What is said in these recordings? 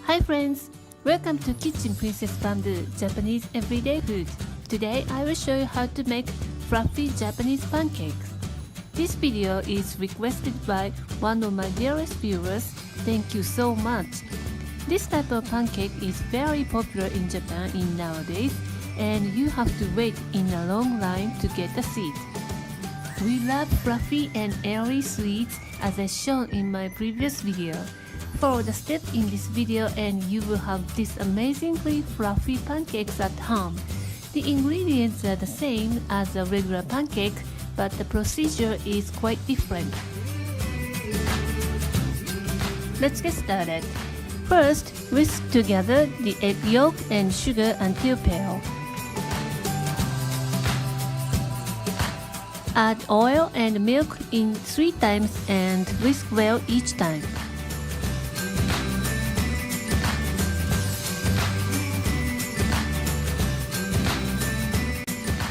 Hi friends! Welcome to Kitchen Princess Bamboo Japanese Everyday Food. Today I will show you how to make fluffy Japanese pancakes. This video is requested by one of my dearest viewers. Thank you so much. This type of pancake is very popular in Japan nowadays, and you have to wait in a long line to get a seat. We love fluffy and airy sweets as I shown in my previous video. Follow the steps in this video and you will have these amazingly fluffy pancakes at home. The ingredients are the same as a regular pancake, but the procedure is quite different. Let's get started. First, whisk together the egg yolk and sugar until pale. Add oil and milk in 3 times and whisk well each time.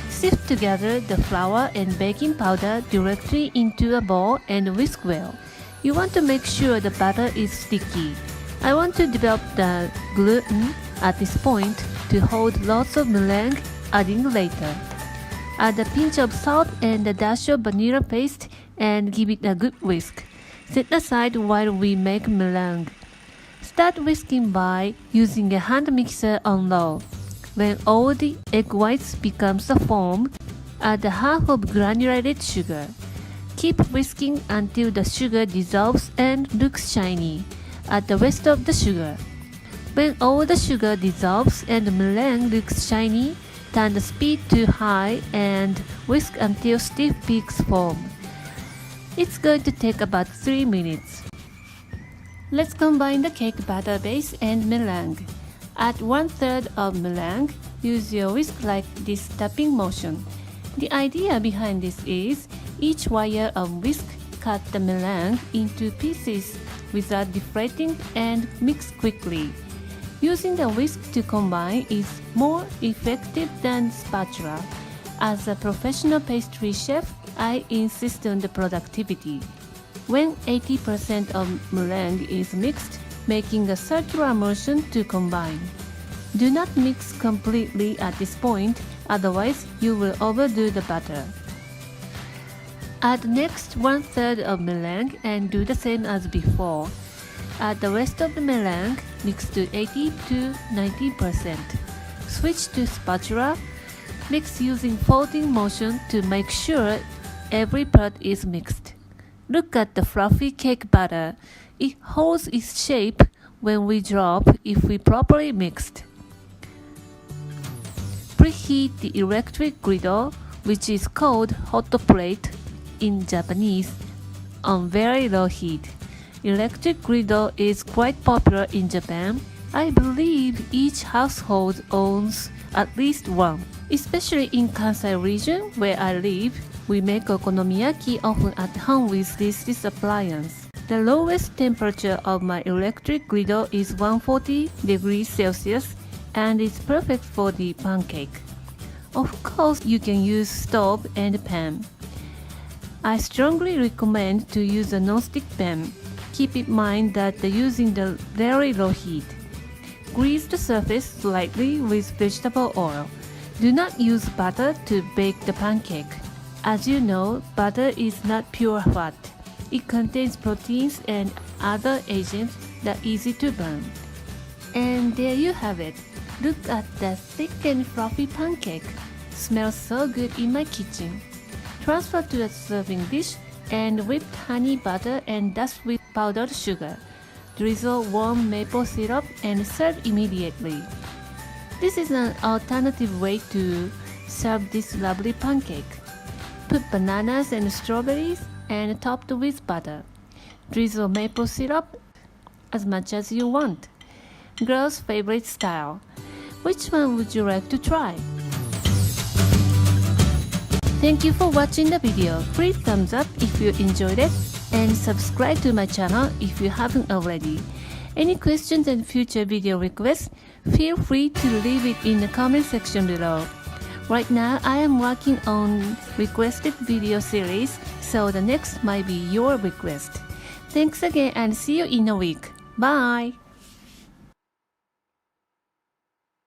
Sift together the flour and baking powder directly into a bowl and whisk well. You want to make sure the batter is sticky. I want to develop the gluten at this point to hold lots of meringue, adding later. Add a pinch of salt and a dash of vanilla paste and give it a good whisk. Set aside while we make meringue. Start whisking by using a hand mixer on low. When all the egg whites becomes a foam, add a half of granulated sugar. Keep whisking until the sugar dissolves and looks shiny. Add the rest of the sugar. When all the sugar dissolves and the meringue looks shiny, turn the speed to high and whisk until stiff peaks form. It's going to take about 3 minutes. Let's combine the cake batter base and meringue. Add 1/3 of meringue. Use your whisk like this tapping motion. The idea behind this is each wire of whisk cut the meringue into pieces without deflating and mix quickly. Using the whisk to combine is more effective than spatula. As a professional pastry chef, I insist on the productivity. When 80% of meringue is mixed, making a circular motion to combine. Do not mix completely at this point, otherwise you will overdo the batter. Add next 1/3 of meringue and do the same as before. Add the rest of the meringue, mix to 80 to 90%. Switch to spatula. Mix using folding motion to make sure every part is mixed. Look at the fluffy cake batter. It holds its shape when we drop if we properly mixed. Preheat the electric griddle, which is called hot plate in Japanese, on very low heat. Electric griddle is quite popular in Japan. I believe each household owns at least one. Especially in Kansai region where I live, we make okonomiyaki often at home with this appliance. The lowest temperature of my electric griddle is 140 degrees Celsius and it's perfect for the pancake. Of course, you can use stove and pan. I strongly recommend to use a nonstick pan. Keep in mind that using the very low heat. Grease the surface slightly with vegetable oil. Do not use butter to bake the pancake. As you know, butter is not pure fat. It contains proteins and other agents that are easy to burn. And there you have it. Look at that thick and fluffy pancake. Smells so good in my kitchen. Transfer to a serving dish and whip honey butter and dust with powdered sugar. Drizzle warm maple syrup and serve immediately. This is an alternative way to serve this lovely pancake. Put bananas and strawberries and topped with butter. Drizzle maple syrup as much as you want. Girls' favorite style. Which one would you like to try? Thank you for watching the video. Please thumbs up if you enjoyed it and subscribe to my channel if you haven't already. Any questions and future video requests, feel free to leave it in the comment section below. Right now, I am working on requested video series, so the next might be your request. Thanks again and see you in a week. Bye!